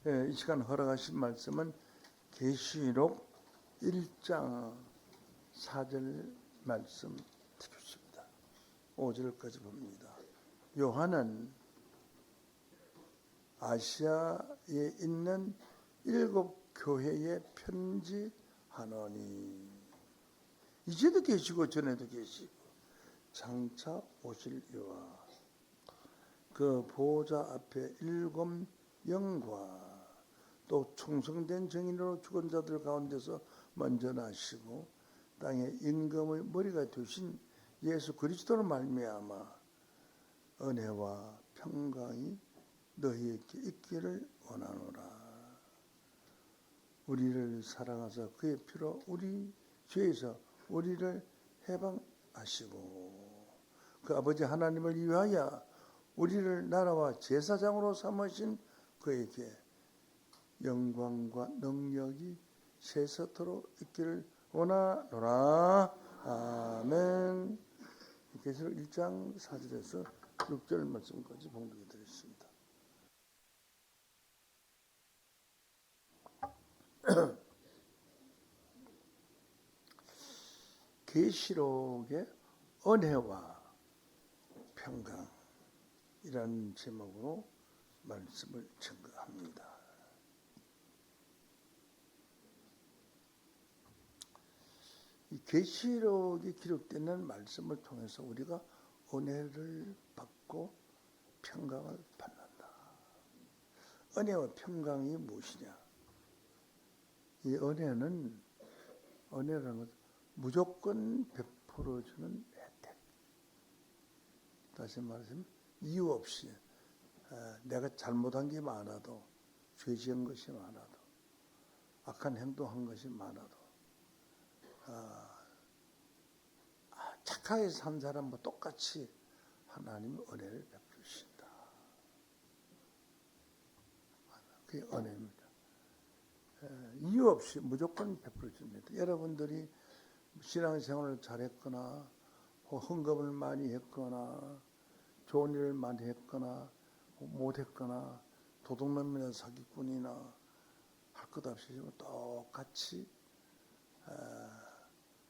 이 시간 허락하신 말씀은 계시록 1장 4절 말씀 듣겠습니다. 5절까지 봅니다. 요한은 아시아에 있는 7 교회에 편지하노니, 이제도 계시고 전에도 계시고 장차 오실 이와 그 보호자 앞에 7 영과 또 충성된 정인으로 죽은 자들 가운데서 먼저 나시고 땅의 임금의 머리가 되신 예수 그리스도로 말미암아 은혜와 평강이 너희에게 있기를 원하노라. 우리를 사랑하사 그의 피로 우리 죄에서 우리를 해방하시고 그 아버지 하나님을 위하여 우리를 나라와 제사장으로 삼으신 그에게 영광과 능력이 세세토록 있기를 원하노라. 아멘. 계시록 1장 4절에서 6절 말씀까지 봉독해 드렸습니다. 계시록의 은혜와 평강이라는 제목으로 말씀을 증거합니다. 이 계시록이 기록되는 말씀을 통해서 우리가 은혜를 받고 평강을 받는다. 은혜와 평강이 무엇이냐? 이 은혜라는 것은 무조건 베풀어주는 혜택. 다시 말하자면 이유 없이 내가 잘못한 게 많아도, 죄 지은 것이 많아도, 악한 행동한 것이 많아도 착하게 산 사람과 똑같이 하나님의 은혜를 베푸신다. 그게 은혜입니다. 이유 없이 무조건 베풀어 줍니다. 여러분들이 신앙생활을 잘했거나 헌금을 많이 했거나 좋은 일을 많이 했거나 못했거나 도둑놈이나 사기꾼이나 할 것 없이 똑같이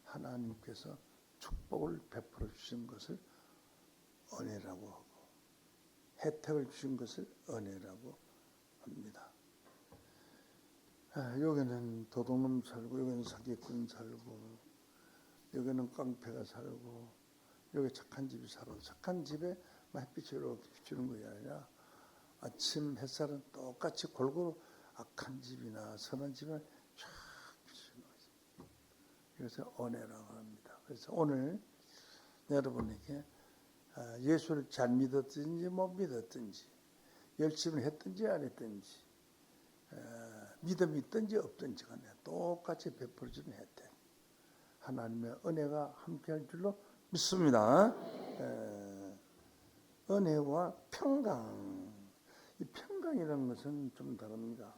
하나님께서 축복을 베풀어 주신 것을 은혜라고 하고 혜택을 주신 것을 은혜라고 합니다. 여기는 도둑놈 살고, 여기는 사기꾼 살고, 여기는 깡패가 살고, 여기 착한 집이 살고, 착한 집에 햇빛이 이렇게 비추는 것이 아니라 아침 햇살은 똑같이 골고루 악한 집이나 선한 집에 쫙 비추는 거지. 그래서 은혜라고 합니다. 그래서 오늘 여러분에게 예수를 잘 믿었든지 못 믿었든지, 열심히 했든지 안 했든지, 믿음이 있든지 없든지 간에 똑같이 베풀어주는 혜택, 하나님의 은혜가 함께할 줄로 믿습니다. 은혜와 평강. 이 평강이라는 것은 좀 다릅니다.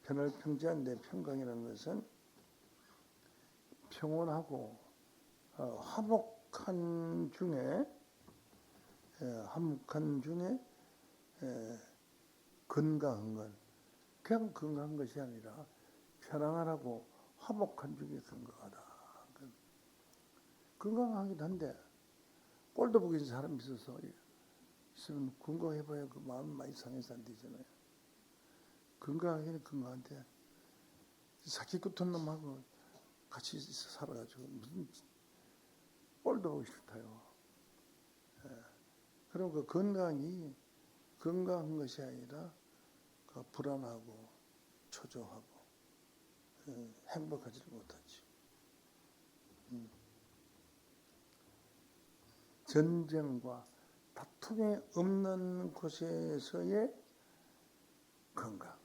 편을 평지한데 평강이라는 것은 평온하고 화목한 중에 건강한 것. 그냥 건강한 것이 아니라 편안하고 화목한 중에 건강하다. 건강하기도 한데 꼴도 보기 싫은 사람이 있으면 건강해봐야 그 마음 많이 상해서 안 되잖아요. 건강하기는 건강한데 사기꾼 놈하고 같이 살아가지고 무슨 꼴도 보기 싫다요. 그럼 그 건강이 건강한 것이 아니라 그 불안하고 초조하고 행복하지 못하지. 전쟁과 다툼이 없는 곳에서의 건강.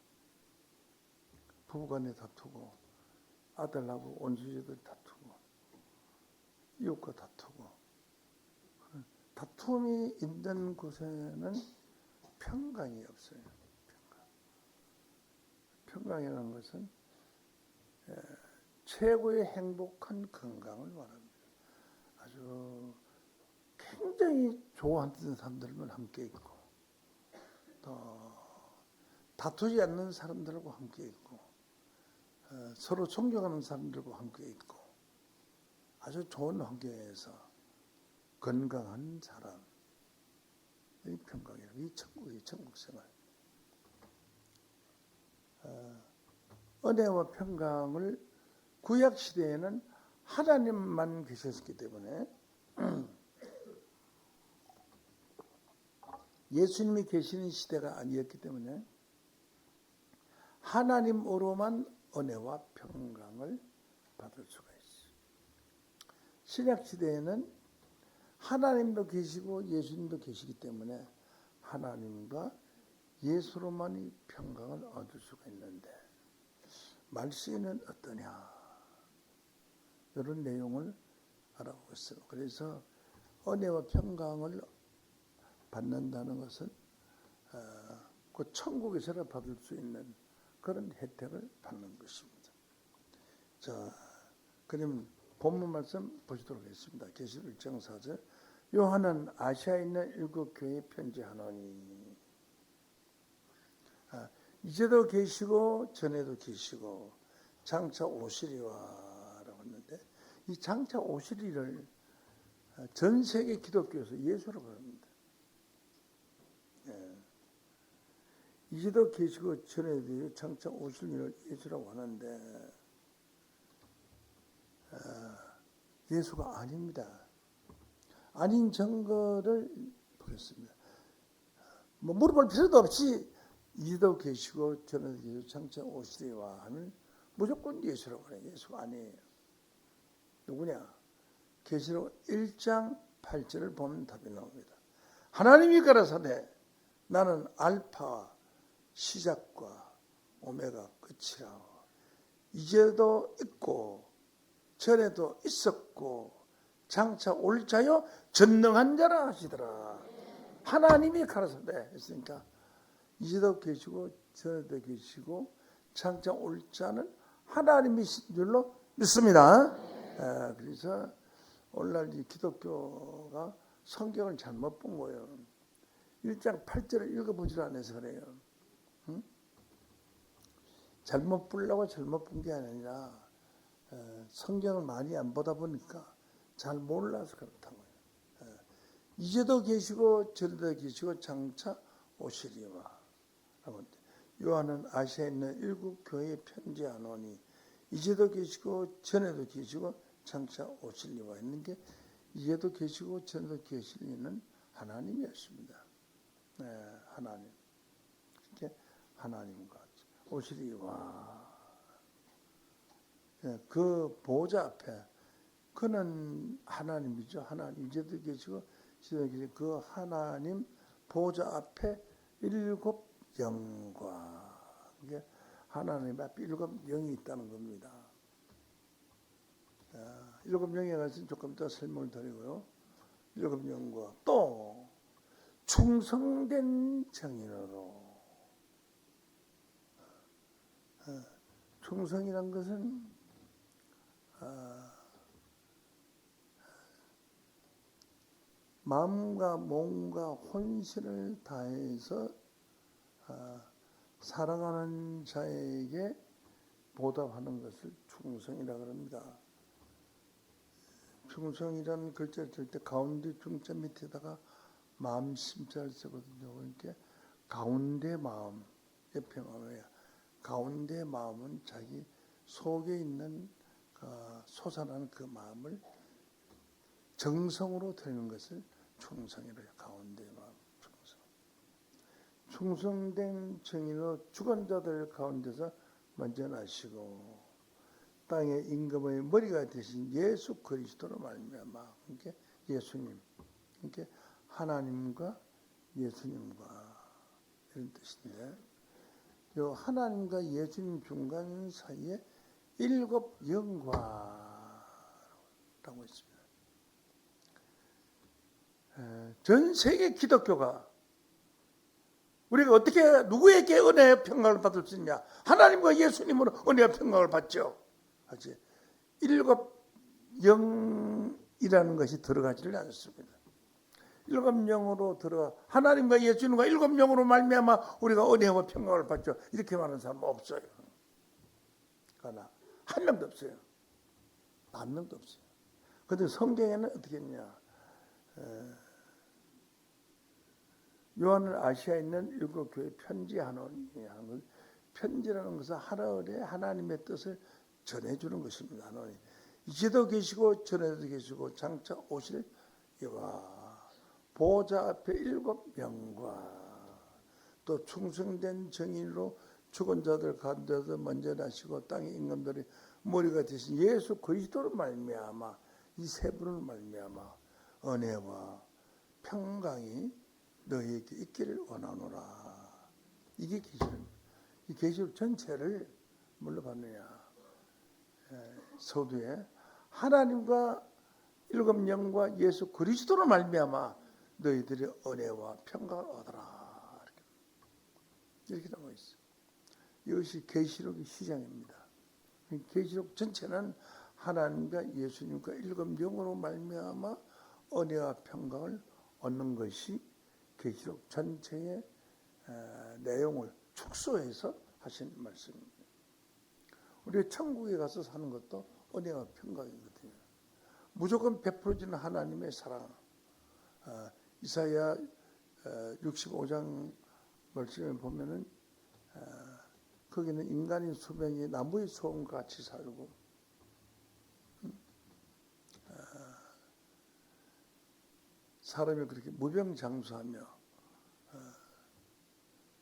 부부간에 다투고 아들하고 온주제들 다투고 이웃과 다투고 다툼이 있는 곳에는 평강이 없어요. 평강이라는 것은 최고의 행복한 건강을 말합니다. 아주 굉장히 좋아하는 사람들만 함께 있고 또 다투지 않는 사람들과 함께 있고 서로 존경하는 사람들과 함께 있고 아주 좋은 환경에서 건강한 사람, 이 평강이라, 이 천국이 천국 생활. 은혜와 평강을 구약 시대에는 하나님만 계셨기 때문에 예수님이 계시는 시대가 아니었기 때문에 하나님으로만 은혜와 평강을 받을 수가 있어요. 신약 시대에는 하나님도 계시고 예수님도 계시기 때문에 하나님과 예수로만 이 평강을 얻을 수가 있는데 말씀은 어떠냐, 이런 내용을 알아보겠어요. 그래서 은혜와 평강을 받는다는 것은 그 천국에서 받을 수 있는 그런 혜택을 받는 것입니다. 자, 그럼 본문 말씀 보시도록 하겠습니다. 계시록 1장 4절. 요한은 아시아에 있는 7 교회에 편지하노니. 이제도 계시고 전에도 계시고 장차 오시리와 라고 했는데, 이 장차 오시리를 전 세계 기독교에서 예수라고 합니다. 이제도 계시고 전에도 장차 오실 일을 예수라고 하는데 예수가 아닙니다. 아닌 증거를 보겠습니다. 뭐 물어볼 필요도 없이 이제도 계시고 전에도 계시고 장차 오시리와 하면 무조건 예수라고 해요. 예수가 아니에요. 누구냐? 계시록 1장 8절을 보면 답이 나옵니다. 하나님이 가라사대 나는 알파 시작과 오메가 끝이라. 이제도 있고 전에도 있었고 장차 올 자요 전능한 자라 하시더라. 하나님이 가라사대 했으니까 이제도 계시고 전에도 계시고 장차 올 자는 하나님이신 줄로 믿습니다. 그래서 오늘날 이 기독교가 성경을 잘못 본 거예요. 1장 8절을 읽어보질 않아서 그래요. 응? 잘못 보려고 잘못 본 게 아니라 성경을 많이 안 보다 보니까 잘 몰라서 그렇다고요. 이제도 계시고 전에도 계시고 장차 오시리와. 요한은 아시아에 있는 7 교회에 편지하노니 이제도 계시고 전에도 계시고 장차 오시리와 했는 게 이제도 계시고 전에도 계실 이는 하나님이었습니다. 하나님. 이렇게 하나님과 오시리와. 그 보좌 앞에 그는 하나님이죠. 하나님. 이제도 계시고 전에도 계시고 그 하나님 보좌 앞에 7 영과, 이게 하나님 앞에 7 영이 있다는 겁니다. 7 영에 관해서 조금 더 설명을 드리고요. 7 영과 또 충성된 증인으로. 충성이란 것은 마음과 몸과 혼신을 다해서 사랑하는 자에게 보답하는 것을 충성이라고 합니다. 충성이라는 글자를 쓸 때 가운데 중자 밑에다가 마음 심자를 쓰거든요. 그러니까 가운데 마음, 옆에 마음이야. 가운데 마음은 자기 속에 있는 솟아나는 그 마음을 정성으로 드리는 것을 충성이라 해요. 가운데 마음, 충성. 충성된 증인으로 죽은 자들 가운데서 먼저 나시고 땅의 임금의 머리가 되신 예수 그리스도로 말미암아. 그러니까 예수님, 그러니까 하나님과 예수님과 이런 뜻인데, 요 하나님과 예수님 중간 사이에 7 영과라고 있습니다. 전 세계 기독교가 우리가 어떻게 누구에게 은혜의 평강을 받을 수 있냐? 하나님과 예수님으로 은혜의 평강을 받죠. 하지. 7 영이라는 것이 들어가지를 않습니다. 일곱 영으로 들어가 하나님과 예수님과 일곱 영으로 말미암아 우리가 은혜와 평강을 받죠. 이렇게 말하는 사람은 없어요. 그러나 한 명도 없어요. 한 명도 없어요. 그런데 성경에는 어떻게 했냐? 요한은 아시아에 있는 일곱 교회 편지하노니 하는 걸, 편지라는 것은 하늘에 하나님의 뜻을 전해주는 것입니다. 하노니 이제도 계시고 전에도 계시고 장차 오실 이와 보좌 앞에 일곱 영과 또 충성된 정인으로 죽은 자들 가운데서 먼저 나시고 땅의 임금들의 머리가 되신 예수 그리스도로 말미암아 이 세 분을 말미암아 은혜와 평강이 너희에게 있기를 원하노라. 이게 계시입니다. 이 계시록 전체를 뭘로 봤느냐? 서두에 하나님과 일곱 영과 예수 그리스도로 말미암아 너희들이 은혜와 평강을 얻어라. 이렇게 나와 있어. 이것이 계시록의 시작입니다. 계시록 전체는 하나님과 예수님과 일곱 영으로 말미암아 은혜와 평강을 얻는 것이 계시록 전체의 내용을 축소해서 하신 말씀입니다. 우리 천국에 가서 사는 것도 은혜와 평강이거든요. 무조건 베풀어지는 하나님의 사랑. 이사야 65장 말씀에 보면은 거기는 인간의 수명이 나무의 수원과 같이 살고 사람이 그렇게 무병장수하며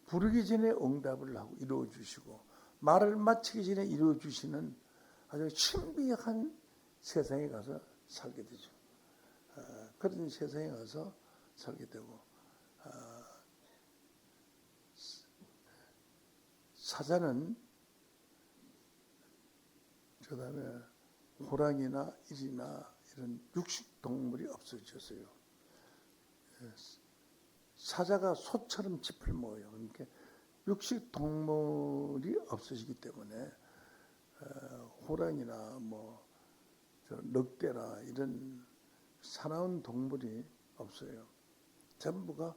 부르기 전에 응답을 하고 이루어 주시고 말을 마치기 전에 이루어 주시는 아주 신비한 세상에 가서 살게 되죠. 그런 세상에 가서 살게 되고 사자는 그다음에 호랑이나 일이나 이런 육식 동물이 없어졌어요. 사자가 소처럼 짚을 먹어요. 그러니까 육식 동물이 없어지기 때문에 호랑이나 늑대나 이런 사나운 동물이 없어요. 전부가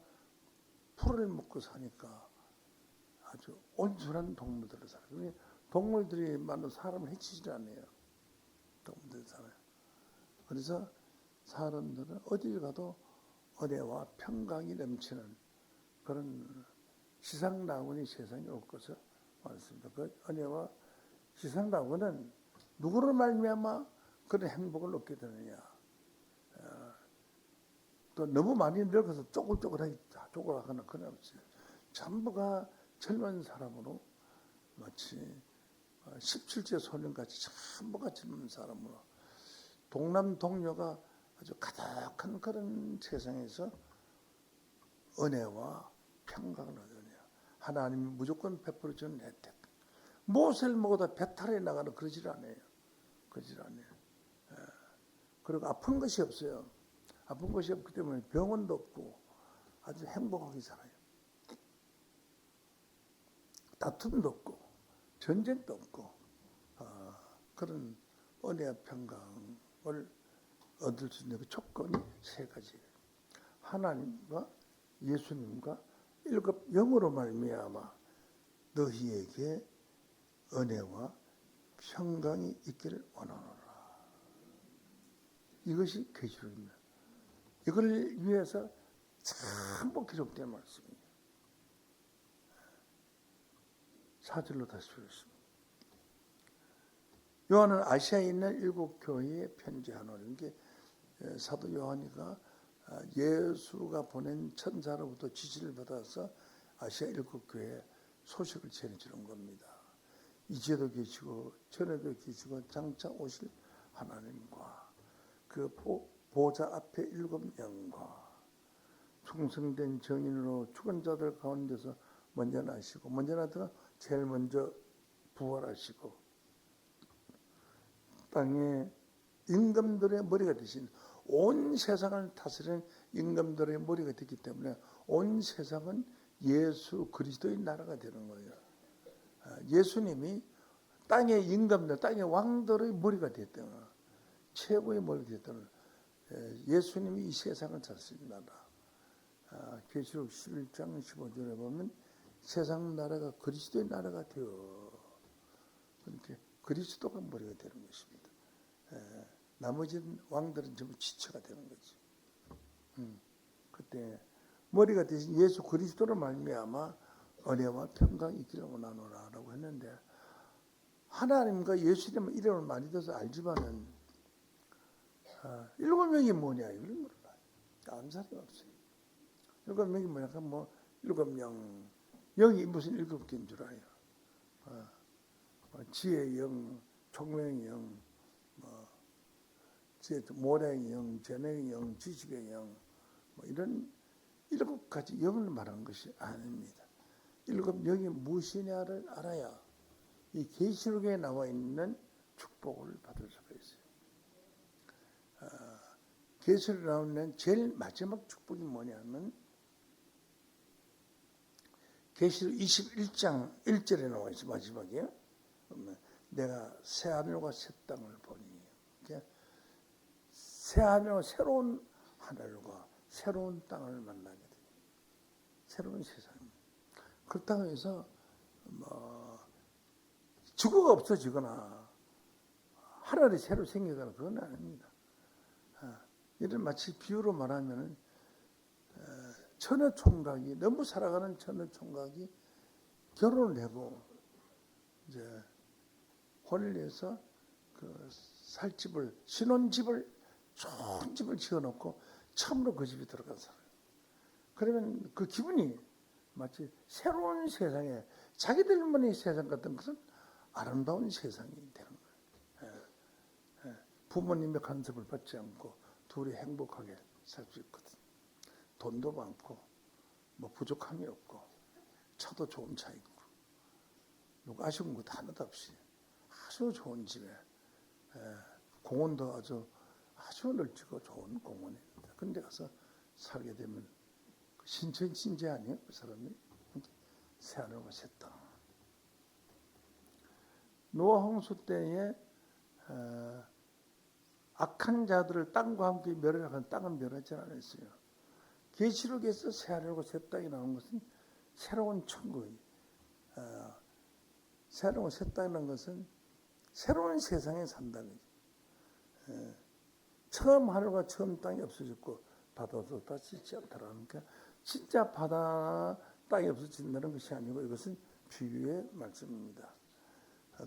풀을 먹고 사니까 아주 온순한 동물들을 살아요. 동물들이 많은 사람을 해치지 않아요. 동물들이 살아요. 그래서 사람들은 어딜 가도 은혜와 평강이 넘치는 그런 지상낙원이 세상에 올 것을 말했습니다. 그 은혜와 지상낙원은 누구를 말미암아 그런 행복을 얻게 되느냐. 또 너무 많이 늙어서 쪼글쪼글하거나 그런 없어요. 전부가 젊은 사람으로 마치 17세 소년같이 전부가 젊은 사람으로 동남 동료가 아주 가득한 그런 세상에서 은혜와 평강을 얻으냐. 하나님이 무조건 베풀어 주는 혜택. 무엇을 먹어도 배탈이 나가는 그러질 않아요. 그리고 아픈 것이 없어요. 아픈 것이 없기 때문에 병원도 없고 아주 행복하게 살아요. 다툼도 없고 전쟁도 없고 그런 은혜와 평강을 얻을 수 있는 그 조건이 세 가지예요. 하나님과 예수님과 일곱 영으로 말미암아 너희에게 은혜와 평강이 있기를 원하노라. 이것이 계시록입니다. 이걸 위해서 전부 기록된 말씀이에요. 4절로 다시 보겠습니다. 요한은 아시아에 있는 일곱 교회에 편지하노니 이게 사도 요한이가 예수가 보낸 천사로부터 지시를 받아서 아시아 일곱 교회에 소식을 전해주는 겁니다. 이제도 계시고 전에도 계시고 장차 오실 하나님과 그 보좌 앞에 일곱 영과 충성된 정인으로 죽은 자들 가운데서 먼저 나시고 먼저 나다가 제일 먼저 부활하시고 땅에 임금들의 머리가 되신 온 세상을 다스리는 임금들의 머리가 됐기 때문에 온 세상은 예수 그리스도의 나라가 되는 거예요. 예수님이 땅의 임금들, 땅의 왕들의 머리가 됐다는 최고의 머리가 됐다는 예수님이 이 세상을 다스린다. 계시록 11장 15절에 보면 세상 나라가 그리스도의 나라가 되어 그렇게 그리스도가 머리가 되는 것입니다. 나머지 왕들은 전부 지체가 되는 거지. 그때 머리가 되신 예수 그리스도로 말미암아 은혜와 평강이 있기를 원하노라라고 했는데 하나님과 예수님은 이름을 많이 들어서 알지만은 7명이 뭐냐 이걸 몰라. 아는 사람이 없어요. 7명이 뭐냐 뭐 7명 영이 무슨 7개인 줄 알아요. 지혜의 영, 총명의 영, 모량의 영, 재능의 영, 지식의 영, 뭐 이런 7가지 영을 말하는 것이 아닙니다. 7영이 무엇이냐를 알아야 이 계시록에 나와 있는 축복을 받을 수가 있어요. 계시록에 나오는 제일 마지막 축복이 뭐냐면 계시록 21장 1절에 나와 있어요. 마지막에 내가 새 하늘과 새 땅을 보니 새 하늘과 새로운 하늘과 새로운 땅을 만나게 돼요. 새로운 세상입니다. 그렇다고 해서 지구가 없어지거나 하늘이 새로 생기거나 그건 아닙니다. 이를 마치 비유로 말하면 처녀 총각이 너무 살아가는 처녀 총각이 결혼을 하고 이제 혼례해서 그 살 집을 신혼집을 좋은 집을 지어놓고 처음으로 그 집에 들어간 사람. 그러면 그 기분이 마치 새로운 세상에 자기들만의 세상 같은 것은 아름다운 세상이 되는 거예요. 부모님의 간섭을 받지 않고 둘이 행복하게 살 수 있거든. 돈도 많고 뭐 부족함이 없고 차도 좋은 차 있고 누구 아쉬운 것도 하나도 없이 아주 좋은 집에 공원도 아주 넓지고 좋은 공원입니다. 그런데 가서 살게 되면 신체 아니에요? 그 사람이 새 하늘과 새 땅. 노아 홍수 때에 악한 자들을 땅과 함께 멸하려고 땅은 멸하지 않았어요. 계시록에서 새 하늘과 새 땅이 나온 것은 새로운 천국이 새로운 새 땅이라는 것은 새로운 세상에 산다는 거죠. 처음 하늘과 처음 땅이 없어졌고 바다도 다시 있지 않다라니까 진짜 바다 땅이 없어진다는 것이 아니고 이것은 비유의 말씀입니다.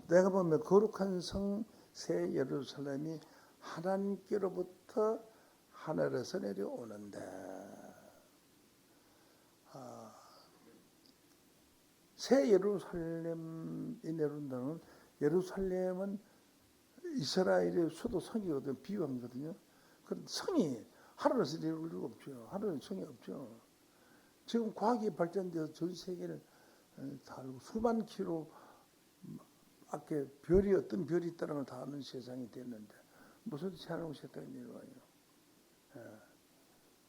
내가 보면 거룩한 성 새 예루살렘이 하나님께로부터 하늘에서 내려오는데 새 예루살렘이 내려온다는 예루살렘은 이스라엘의 수도 성이거든요. 비유함이거든요. 그런데 성이 하늘에서 내려올 리가 없죠. 하늘은 성이 없죠. 지금 과학이 발전되어서 전 세계를 다 알고 수만 킬로 밖에 별이 어떤 별이 있다는 걸 다 아는 세상이 됐는데 무슨 새하늘과 새 땅이 내려와요.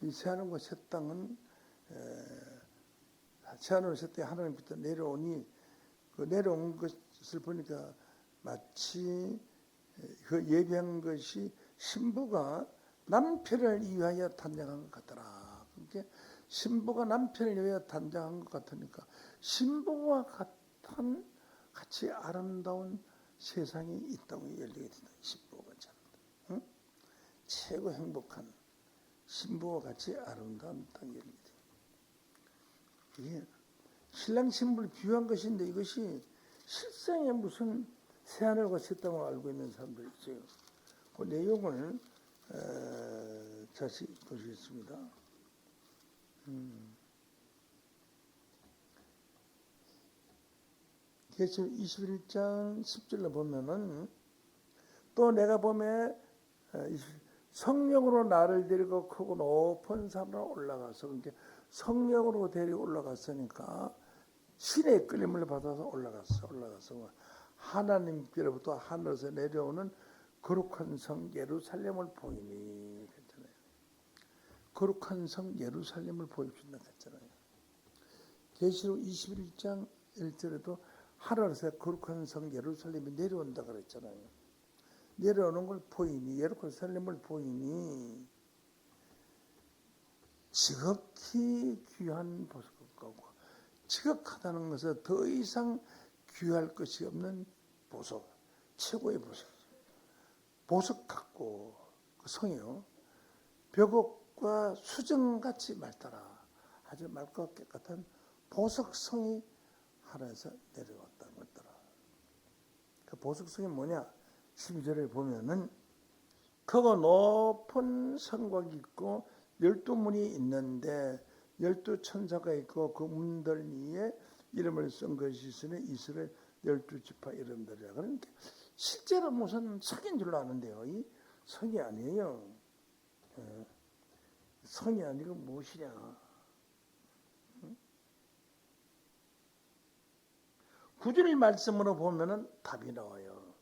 이 새하늘과 새 땅은 새하늘과 새 땅이 하나님부터 내려오니 그 내려온 것을 보니까 마치 그 예비한 것이 신부가 남편을 위하여 단장한 것 같더라. 그러니까 신부가 남편을 위하여 단장한 것 같으니까 신부와 같이 아름다운 세상이 있다고 열리게 된다. 신부가 같이 아름다운. 최고 행복한 신부와 같이 아름다운 땅이 열리게 된다. 이게 신랑 신부를 비유한 것인데 이것이 실상에 무슨 새하늘과 새 땅을 알고 있는 사람들이 있어요. 그 내용을 다시 보시겠습니다. 계시록 21장 10절에 보면은 또 내가 보면 성령으로 나를 데리고 크고 높은 산으로 올라가서 그러니까 성령으로 데리고 올라갔으니까 신의 끌림을 받아서 올라가서 하나님께로부터 하늘에서 내려오는 거룩한 성 예루살렘을 보이니 그랬잖아요. 거룩한 성 예루살렘을 보여준다 그랬잖아요. 계시록 21장 1절에도 하늘에서 거룩한 성 예루살렘이 내려온다 그랬잖아요. 내려오는 걸 보이니 예루살렘을 보이니 지극히 귀한 보석같고 지극하다는 것은 더 이상 귀할 것이 없는 보석, 최고의 보석이죠. 보석 같고 그 성이요. 벽옥과 수정같이 맑더라. 아주 맑고 깨끗한 보석성이 하늘에서 내려왔다 그랬더라. 그 보석성이 뭐냐? 12절에 보면은 크고 높은 성곽이 있고 12문이 있는데 12천사가 있고 그 문들 위에 이름을 쓴 것이 있으니 이스라엘 12지파 이름들이라. 그러니까 실제로 무슨 성인 줄로 아는데요. 이 성이 아니에요. 성이 아니고 무엇이냐. 구절 말씀으로 보면은 답이 나와요.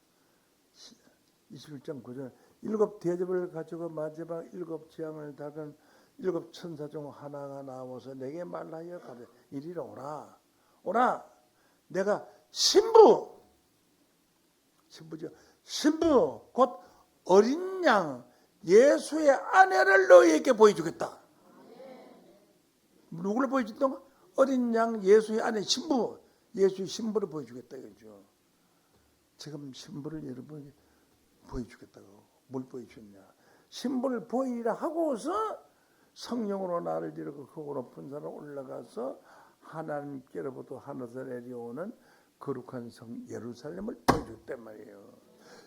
21장 9절. 일곱 대접을 가지고 마지막 일곱 재앙을 닦은 일곱 천사 중 하나가 나와서 내게 말하여 가되 이리로 오라. 오라. 내가 신부죠. 신부 곧 어린 양 예수의 아내를 너희에게 보여주겠다. 누구를 보여줬던 거? 어린 양 예수의 아내 신부. 예수의 신부를 보여주겠다 이거죠. 지금 신부를 여러분에게 보여주겠다고. 뭘 보여주냐? 신부를 보이라 하고서 성령으로 나를 데리고 그 높은 산에 올라가서 하나님께로부터 하늘에서 내려오는 거룩한 성 예루살렘을 보여줬단 말이에요.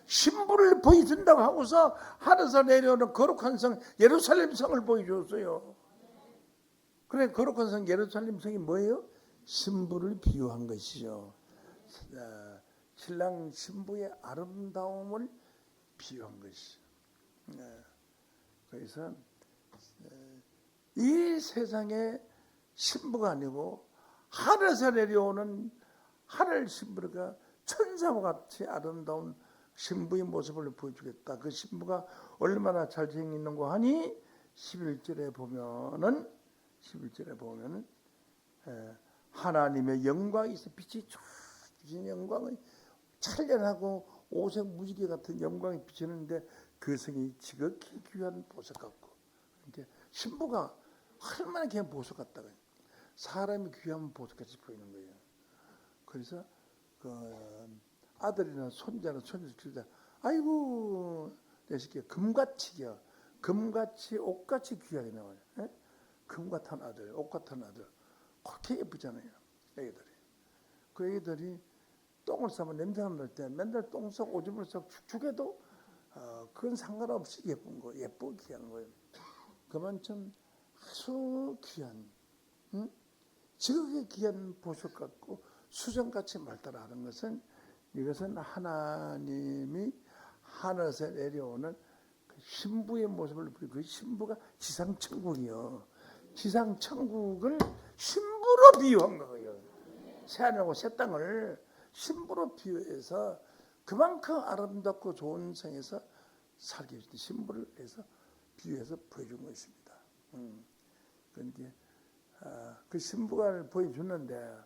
신부를 보여준다고 하고서 하늘에서 내려오는 거룩한 성 예루살렘 성을 보여줬어요. 그래 거룩한 성 예루살렘 성이 뭐예요? 신부를 비유한 것이죠. 신랑 신부의 아름다움을 비유한 것이죠. 그래서 이 세상에 신부가 아니고 하늘에서 내려오는 하늘 신부가 천사와 같이 아름다운 신부의 모습을 보여주겠다. 그 신부가 얼마나 잘생기는고 하니 11절에 보면은 하나님의 영광이 있어. 빛이 쫙 비치는 영광이 찬란하고 오색 무지개 같은 영광이 비치는데 그 성이 지극히 귀한 보석 같고, 이제 신부가 얼마나 귀한 보석 같다가 사람이 귀한 보석같이 보이는 거예요. 그래서 그 아들이나 손자나 손자 아이고 내 새끼 금같이요. 금같이 옷같이 귀하게 나와요. 예? 금 같은 아들, 옷 같은 아들, 그렇게 예쁘잖아요. 애기들이. 그 애기들이 똥을 싸면 냄새가 날 때 맨날 똥 썩 오줌을 썩 축축해도 그건 상관없이 예쁜 거, 예쁘고 귀한 거예요. 그만큼 아주 귀한, 지극히 귀한 보석 같고 수정같이 맑다라는 것은 이것은 하나님이 하늘에서 내려오는 그 신부의 모습을 보이고 그 신부가 지상천국이요. 지상천국을 신부로 비유한 거예요. 새하늘하고 새 땅을 신부로 비유해서 그만큼 아름답고 좋은 성에서 살게 해준 신부를 해서 비유해서 보여준 것입니다. 그런데 그 신부가 보여주는데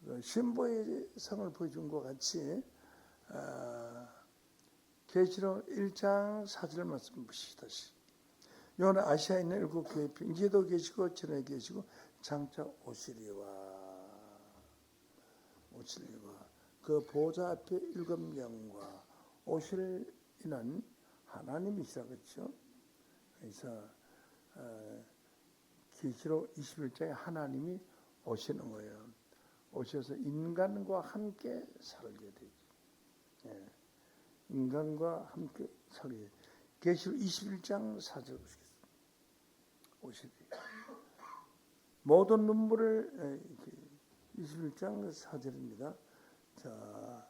그 신부의 성을 보여준 것 같이 계시록 1장 4절 말씀 보시다시 요는 아시아에 있는 일곱 교회 빙기에도 계시고 전에 계시고 장차 오시리와 그 보좌 앞에 일곱 명과 오실 이는 하나님이시라 그렇죠. 그래서 계시록 21장에 하나님이 오시는 거예요. 오셔서 인간과 함께 살게 되죠. 예. 인간과 함께 살게 되죠. 계시록 21장 4절 보시겠습니다. 오시리 모든 눈물을 21장 4절입니다. 자,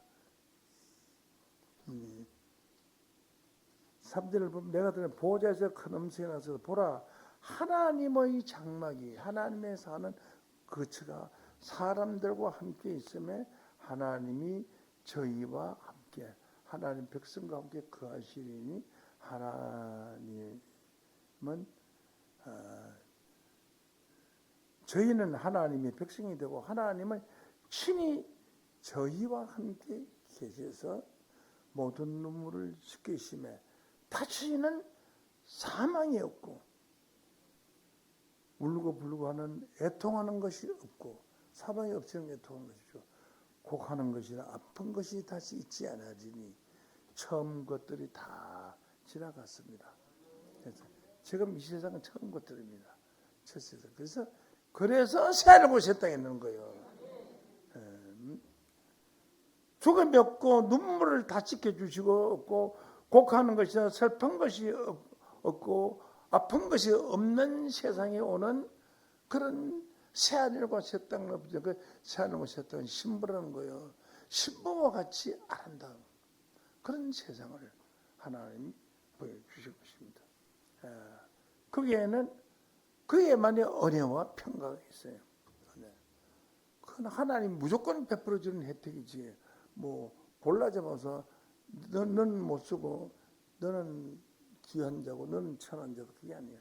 3절을 보면 내가 들은 보좌에서 큰 음성이 나서 보라 하나님의 장막이 하나님의 사는 거처가 사람들과 함께 있음에 하나님이 저희와 함께 하나님 백성과 함께 거하시리니 하나님은 저희는 하나님의 백성이 되고 하나님은 친히 저희와 함께 계셔서 모든 눈물을 씻기심에 다시는 사망이 없고 울고 불고 하는 애통하는 것이 없고 사방에 없이는 애통하는 것이죠. 곡하는 것이나 아픈 것이 다시 있지 않아지니 처음 것들이 다 지나갔습니다. 지금 이 세상은 처음 것들입니다. 첫 세상. 그래서 새하늘 곳에 땅에 있는 거예요. 죽음이 없고 눈물을 다 씻겨주시고 없고 곡하는 것이나 슬픈 것이 없고 아픈 것이 없는 세상에 오는 그런 새하늘과 새 땅을 그 새하늘과 새 땅은 신부라는 거예요. 신부와 같이 아름다운 그런 세상을 하나님 보여주실 것입니다. 거기에는 그에만의 은혜와 평강이 있어요. 그건 하나님 무조건 베풀어 주는 혜택이지. 뭐 골라 잡아서 너는 못 쓰고 너는 귀한 자고 너는 천한 자고 그게 아니야.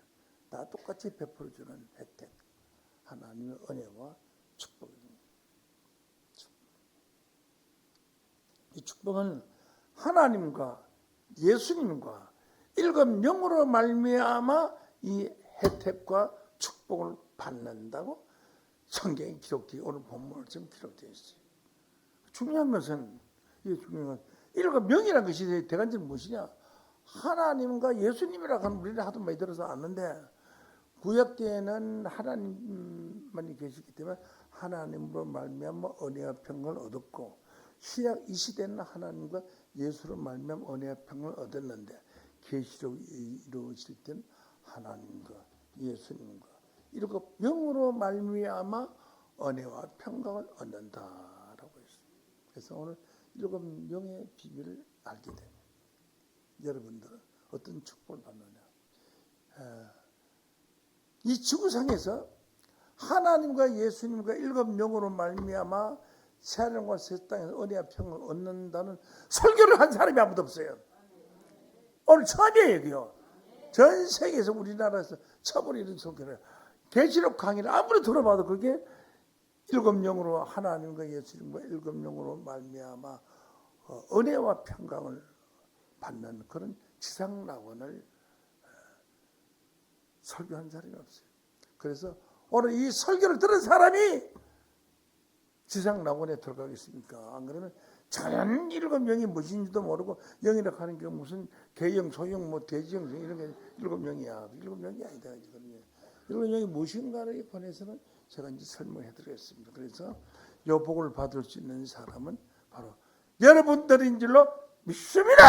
다 똑같이 베풀어 주는 혜택. 하나님의 은혜와 축복입니다. 이 축복은 하나님과 예수님과 일곱 영으로 말미암아 이 혜택과 축복을 받는다고 성경에 기록되어 오늘 본문을 지금 기록되어 있어요. 중요한 것은 일곱 영이라는 것이 대간절은 무엇이냐? 하나님과 예수님이라고 하는 우리는 하도 많이 들어서 아는데 구약 때에는 하나님만이 계시기 때문에 하나님으로 말미암아 은혜와 평강을 얻었고 신약 이 시대는 하나님과 예수로 말미암아 은혜와 평강을 얻었는데 계시록이 이루어질 때는 하나님과 예수님과 일곱 영으로 말미암아 은혜와 평강을 얻는다라고 했습니다. 그래서 오늘 일곱 영의 비밀을 알게 됩니다. 여러분들은 어떤 축복을 받느냐? 이 지구상에서 하나님과 예수님과 일곱 영으로 말미암아 새하늘과 새 땅에서 은혜와 평강을 얻는다는 설교를 한 사람이 아무도 없어요. 오늘 처음이에요, 이게요. 전 세계에서 우리나라에서 처음으로 이런 설교를 계시록 강의를 아무리 들어봐도 그게 일곱 영으로 하나님과 예수님과 일곱 영으로 말미암아 은혜와 평강을 받는 그런 지상낙원을 설교한 사람이 없어요. 그래서 오늘 이 설교를 들은 사람이 지상낙원에 들어가겠습니까? 안 그러면 자연 일곱 영이 무엇인지도 모르고 영이라고 하는 게 무슨 개영, 소영, 뭐 대지영 이런 게 일곱 영이야. 일곱 영이 아니다. 일곱 영이 무엇인가에 관해서는 제가 이제 설명해 드리겠습니다. 그래서 이 복을 받을 수 있는 사람은 바로 여러분들인 줄로 믿습니다.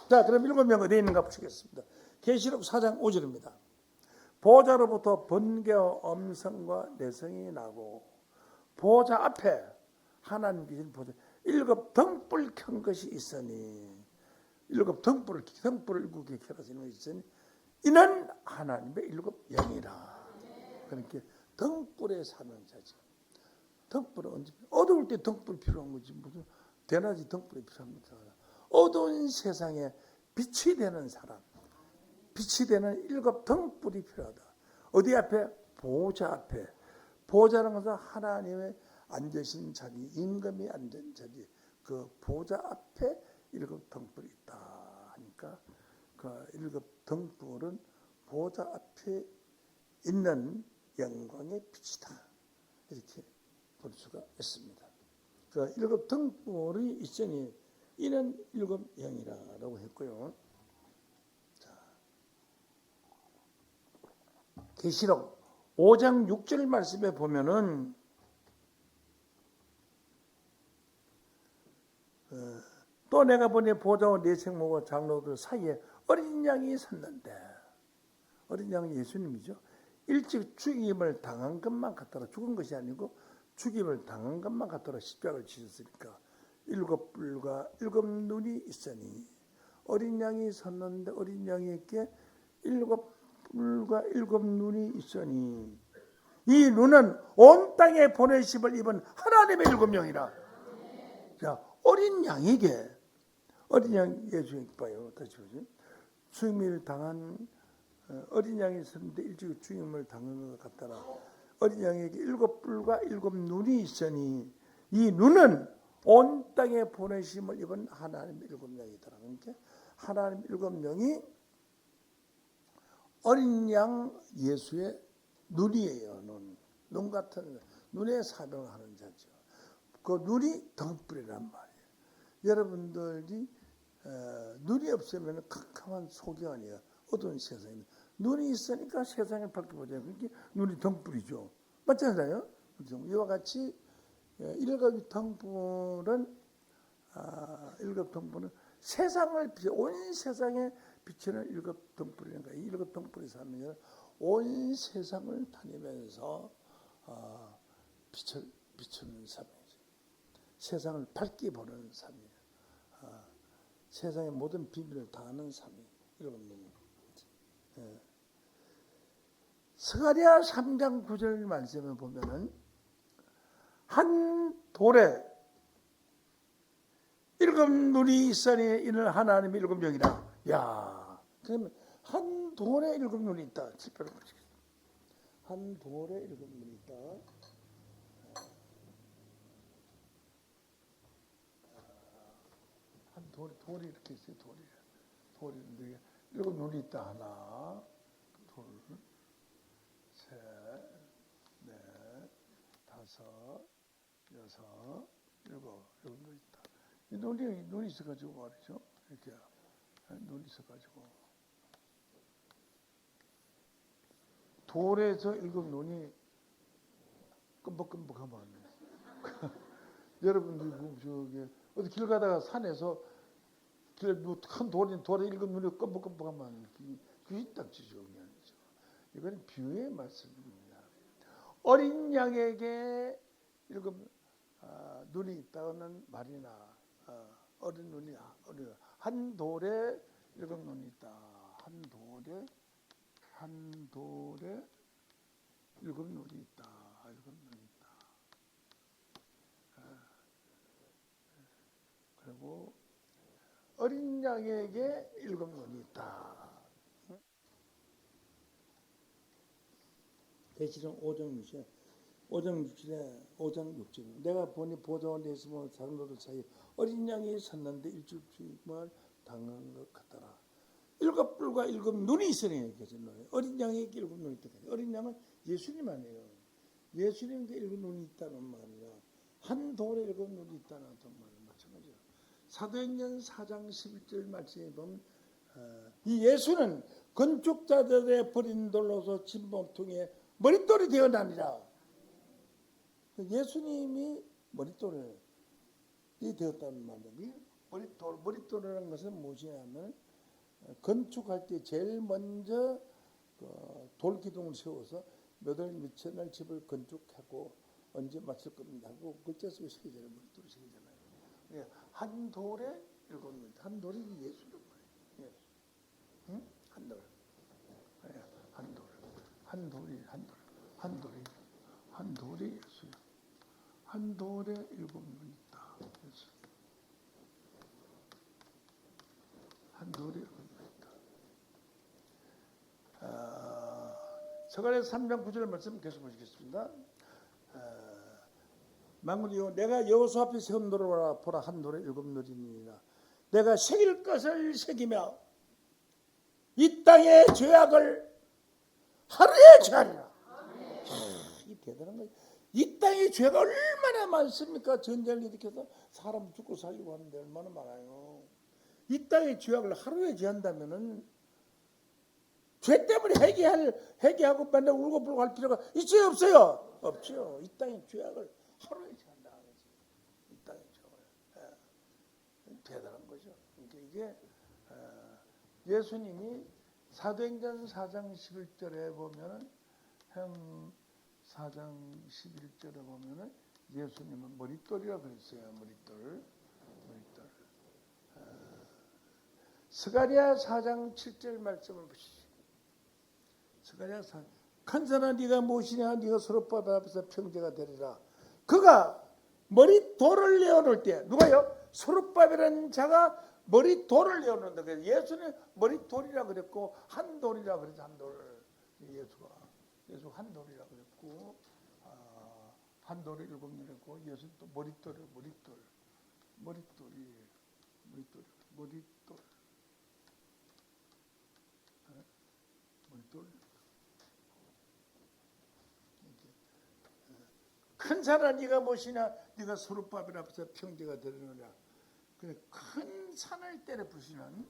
자, 그럼 일곱 명 어디에 있는가 보시겠습니다. 계시록 4장 5절입니다. 보좌로부터 번개와 음성과 내성이 나고 보좌 앞에 하나님 계신 보좌 일곱 등불 켠 것이 있으니 일곱 등불을 일곱 개 켜라지는 것이 있으니 이는 하나님의 일곱 영이라. 그러니까 등불에 사는 자지. 등불은 언제 어두울 때 등불 필요한 거지 무슨 대낮에 등불이 필요합니까? 어두운 세상에 빛이 되는 사람, 빛이 되는 일곱 등불이 필요하다. 어디 앞에? 보좌 앞에. 보좌라는 것은 하나님의 앉으신 자리, 임금이 앉은 자리, 그 보좌 앞에 일곱 등불이 있다 하니까 그 일곱 등불은 보좌 앞에 있는 영광의 빛이다. 이렇게 볼 수가 있습니다. 그 일곱 등불이 있으니 이는 일곱 영이라고 했고요. 자, 계시록 5장 6절 말씀에 보면은 또 내가 보니 보좌와 네 생모와 장로들 사이에 어린 양이 섰는데 어린 양은 예수님이죠. 일찍 죽임을 당한 것만 같더라. 죽은 것이 아니고 죽임을 당한 것만 같더라. 십자가를 지셨으니까 일곱 뿔과 일곱 눈이 있으니 어린 양이 섰는데 어린 양에게 일곱 뿔과 일곱 눈이 있으니 이 눈은 온 땅에 보내심을 입은 하나님의 일곱 영이라. 자, 어린 양에게 어린 양 예수님 봐요. 다시 보죠. 죽임을 당한 어린 양이 있었는데 일찍 죽임을 당한 것 같더라. 어린 양에게 일곱 뿔과 일곱 눈이 있으니 이 눈은 온 땅에 보내심을 입은 하나님의 일곱 영이더라. 그러니까 하나님 일곱 영이 어린 양 예수의 눈이에요. 눈 같은 눈의 사명을 하는 자죠. 그 눈이 등불이란 말이에요. 여러분들이 눈이 없으면 캄캄한 소경이에요. 어두운 세상입니다. 눈이 있으니까 세상을 밝게 보잖아요. 그게 눈이 등불이죠. 맞잖아요. 이와 같이 일곱 등불은 세상을 온 세상에 비치는 일곱 등불이라는 거예요. 일곱 등불이 사람은 온 세상을 다니면서 비추는 삶이죠. 세상을 밝게 보는 삶이에요. 세상의 모든 비밀을 다 아는 삶이에요. 일곱 눈. 스가랴 3장 9절 말씀을 보면은 한 돌에 일곱 눈이 있으니 이는 하나님의 일곱 영이라. 야, 그러면 한 돌에 일곱 눈이 있다. 칠표를 보시겠습니다. 한 돌에 일곱 눈이 있다. 한 돌이 이렇게 있어요. 돌이 일곱 눈이 있다. 하나, 둘, 셋, 넷, 다섯, 여섯, 일곱 눈이 있다. 이 눈이 있어가지고 말이죠. 이렇게 눈이 있어가지고 돌에서 일곱 눈이 끔뻑끔뻑하면 여러분들 저기 어디 길 가다가 산에서 큰 돌에 일곱 눈이 끔뻑끔뻑하면 귀신 딱지죠. 이건 비유의 말씀입니다. 어린 양에게 일곱 눈이 있다는 말이나 어린 눈이 한 돌에 일곱 눈이 있다. 한 돌에 일곱 눈이 있다. 일곱 눈이 있다. 그리고 어린 양에게 일곱 눈이 있다. 계시록 5장 6절에 내가 보니 보좌원에 있으면 사람들 사이에 어린 양이 섰는데 일주일만 당한 것 같더라. 일곱 뿔과 일곱 눈이 있으니 어린 양에게 일곱 눈이 있다. 어린 양은 예수님 아니에요. 예수님께 일곱 눈이 있다는 말이야. 한 돌에 일곱 눈이 있다는 말은 마찬가지야. 사도행전 4장 11절 말씀에 보면 이 예수는 건축자들의 버린 돌로서 진범통에 머릿돌이 되어나니라. 예수님이 머릿돌이 되었다는 말이에요. 머릿돌이라는 것은 무엇이냐면 건축할 때 제일 먼저 돌기둥을 세워서 몇 월 며칠 날 집을 건축하고 언제 마칠 겁니다 하고 글자 쓰고 시키잖아요. 머릿돌이 시키잖아요. 한 돌에 일곱 눈. 한 돌이 예수란 말이에요. 예수. 응? 한 돌. 한 돌. 한 돌이 예수야. 한 돌에 일곱 눈이 있다. 예수. 한 돌에 일곱 눈이 있다. 스가랴 3장 9절 말씀 계속 보시겠습니다. 만군이여 내가 여호수 앞에 세운 돌을 보라. 한 돌에 일곱 눈이니라. 내가 새길 것을 새기며 이 땅의 죄악을 하루에 제하리라. 이 대단한 거예요. 이 땅의 죄가 얼마나 많습니까? 전쟁을 일으켜서 사람 죽고 살리고 하는데 얼마나 많아요. 이 땅의 죄악을 하루에 제한다면은 죄 때문에 회개하고 맨날 울고 불고 할 필요가 있어요, 없어요? 없죠. 이 땅의 죄악을 하루에 제한다. 이 땅의 죄악을. 대단한 거죠. 그러니까 이게 예수님이 사도행전 4장 11절에 보면은 4장 11절에 보면은 예수님은 머릿돌이라고 그랬어요. 머릿돌. 스가랴 4장 7절 말씀을 보시죠. 스가랴 4장 간사나 네가 무엇이냐 네가 서롯바벨 앞에서 평제가 되리라. 그가 머릿돌을 내어놓을 때 누가요? 서롯바벨이라는 자가 머릿돌을 내어놓는다. 그래서 예수는 머릿돌이라 그랬고 한 돌이라 그래서 한 돌을 예수 한 돌이라 그랬고 한 돌에 일곱 눈이고 예수 또 머릿돌 돌. 큰 산을 네가 모시냐? 네가 소르바벨 앞에서 평지가 되느냐? 큰 산을 때려 부시는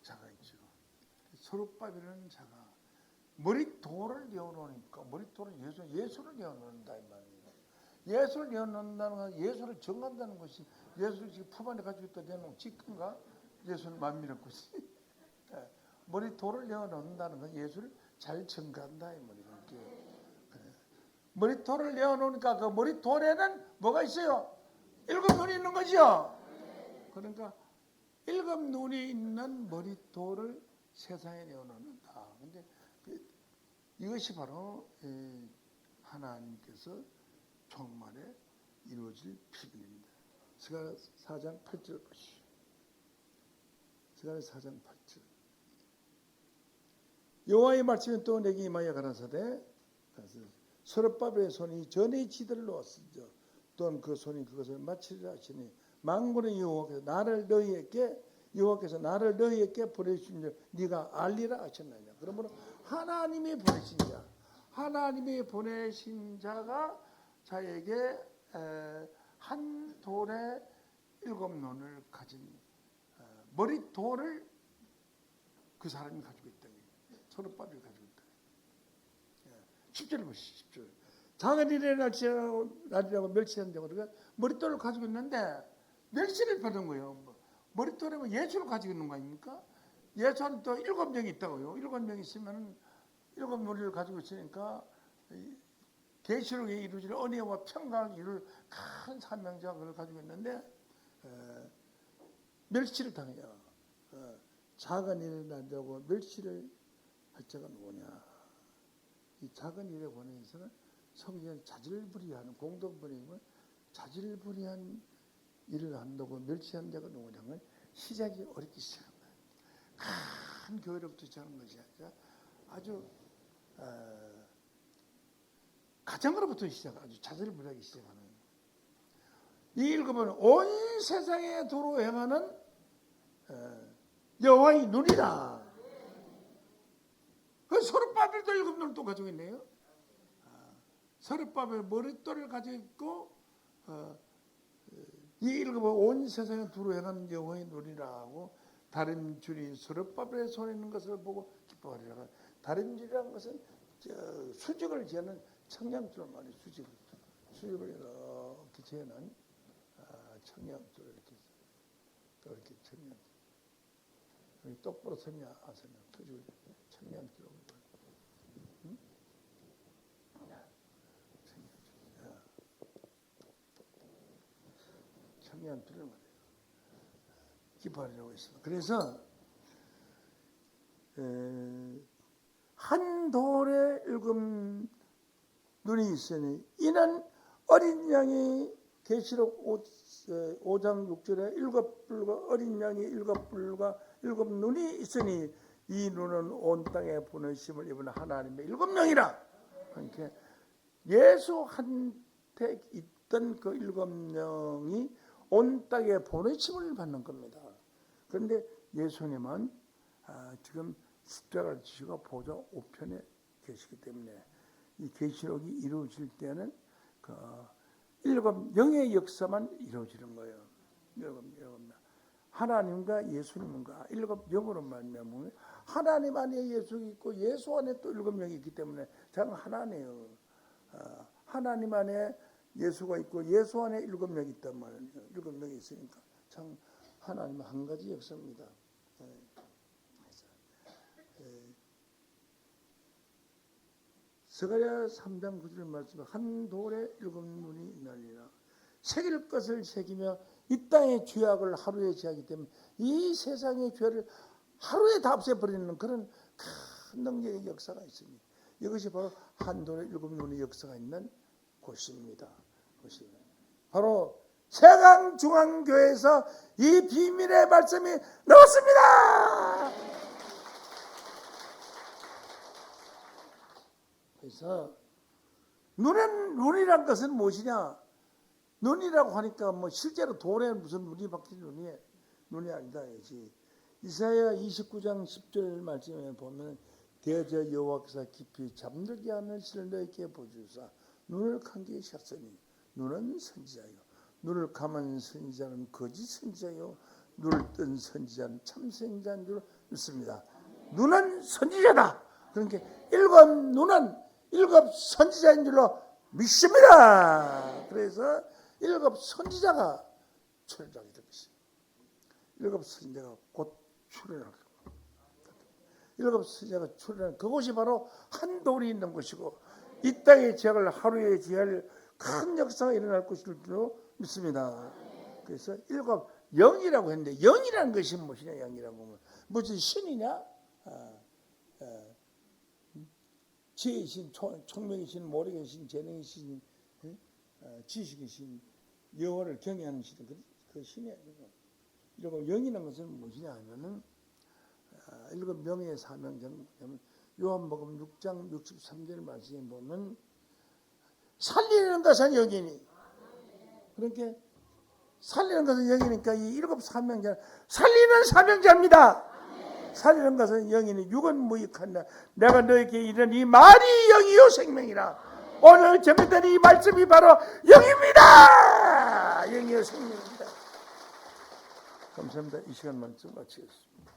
자가 있죠. 소르바벨은 자가 머릿돌을 내어놓으니까 머릿돌을 예수를 내어놓는다 이 말이에요. 예수를 내어놓는다는 건 예수를 정한다는 것이 예수를 지금 품 안에 가지고 있다 내놓은 직근가? 예수를 만미는 것이 머릿돌을 내어놓는다는 건 예수를 잘 정한다 이 말이에요. 머릿돌을 내어놓으니까 그 머릿돌에는 뭐가 있어요? 7 눈이 있는 거죠. 그러니까 7 눈이 있는 머릿돌을 세상에 내어놓는다. 근데 이것이 바로 하나님께서 종말에 이루어질 비밀입니다. 스가랴 4장 8절 보시죠. 스가랴 4장 8절. 여호와의 말씀이 또 내게 임하여 가라사대 서럽바벨의 손이 전에 지들을 놓았으죠. 또한 그 손이 그것을 마치리라 하시니 만군의 여호와께서 나를 너희에게 보내주신 줄 네가 알리라 하셨느냐. 그러므로 하나님이 보내신 자, 하나님이 보내신 자가 자에게 한 돌에 7 눈을 가진 머릿돌을 그 사람이 가지고 있다. 서럽바벨이 가지고 있다. 10절을 보시죠. 10절. 작은 일의 날이라고 멸시한다고 그러니까 머릿돌을 가지고 있는데 멸시를 받은 거예요. 머릿돌에 예수를 가지고 있는 거 아닙니까? 예수는 또 7명이 있다고요. 7명이 있으면 7 눈을 가지고 있으니까 계시록에 이루어질 은혜와 평강을 이룰 큰 사명자가 그걸 가지고 있는데 멸시를 당해요. 작은 일의 날이라고 멸시를 할 자가 누구냐? 이 작은 일에 관해서는 성경은 자질부리한 공동번역은 자질부리한 일을 한다고 멸시한 자가 누구냐면 시작이 어렵기 시작한 거예요. 큰 교회로부터 시작하는 것이 아니라 아주 가정으로부터 아주 자질부리하게 시작하는 거예요. 이 읽으면 온 세상에 도로 행하는 여호와의 눈이라. 그 서럽바벨도 7 눈을 또 가지고 있네요. 서럽바벨 머릿돌을 가지고 있고 이 읽으면 온 세상에 두루 행하는 여호와의 눈이라고 다른 줄이 서럽바벨의 손에 있는 것을 보고 기뻐하리라. 다른 줄이라는 것은 수직을 재는 청량줄 말이에요. 수직을 이렇게 재는 청량줄 이렇게 청량줄. 똑바로 섰냐 안 섰냐 수직을 청량줄. 청량줄을 말해요. 기뻐하려고 했습니다. 그래서 한 돌에 7 눈이 있으니 이는 어린 양이 계시록 5장 6절에 7뿔과 어린 양이 7뿔과 7 눈이 있으니 이 눈은 온 땅에 보내심을 입은 하나님의 7명이라. 그러니까 예수한테 있던 그 7명이 온 땅에 보내심을 받는 겁니다. 그런데 예수님은 지금 십자가를 지시고 보좌 우편에 계시기 때문에 이 계시록이 이루어질 때는 그 7 영의 역사만 이루어지는 거예요. 7 하나님과 예수님과 7 영으로 말미암아 하나님 안에 예수가 있고 예수 안에 또 7명이 있기 때문에 참 하나네요. 하나님 안에 예수가 있고 예수 안에 7명이 있단 말이에요. 7명이 있으니까 참 하나님은 한 가지 역사입니다. 스가랴 3장 9절 말씀 한 돌에 7 눈이 있나니라. 새길 것을 새기며 이 땅의 죄악을 하루에 제하기 때문에 이 세상의 죄를 하루에 다 없애버리는 그런 큰 능력의 역사가 있습니다. 이것이 바로 한 돌에 7 눈의 역사가 있는 곳입니다. 바로 세강중앙교회에서 이 비밀의 말씀이 나왔습니다. 그래서 눈이란 것은 무엇이냐? 눈이라고 하니까 뭐 실제로 돌에 무슨 눈이 박힌 눈이 아니다. 이사야 29장 10절 말씀에 보면 대저 여호와께서 깊이 잠들게 하는 실을 너희에게 보여주사 눈을 감게 하셨으니 눈은 선지자요 눈을 감은 선지자는 거짓 선지자요 눈을 뜬 선지자는 참 선지자인 줄 믿습니다. 눈은 선지자다. 그러니까 일곱 눈은 일곱 선지자인 줄로 믿습니다. 그래서 일곱 선지자가 출현하게 될 것입니다. 일곱 선지자가 곧 출현할 겁니다. 일곱 선지자가 출현한 그곳이 바로 한돌이 있는 곳이고 이 땅의 죄악을 하루에 제할 큰 역사가 일어날 것일 줄로 믿습니다. 그래서 일곱 영이라고 했는데 영이라는 것이 무엇이냐? 영이라고 하면 무슨 신이냐? 지혜의 신, 총명의 신, 모력의 신, 재능의 신, 지식의 신, 여호와를 경외하는 신, 그 신이에요. 일곱 영이라는 것은 무엇이냐 하면은 일곱 명의 사명자는 뭐냐면 요한복음 6장 63절 말씀에 보면 살리는 것은 영이니 그러니까 살리는 것은 영이니까 이 일곱 사명자는 살리는 사명자입니다. 살리는 것은 영이니 육은 무익한다. 내가 너에게 이른 이 말이 영이요 생명이라. 오늘 전했던 이 말씀이 바로 영입니다. 영이요 생명입니다. 감사합니다. 이 시간 말씀 마치겠습니다.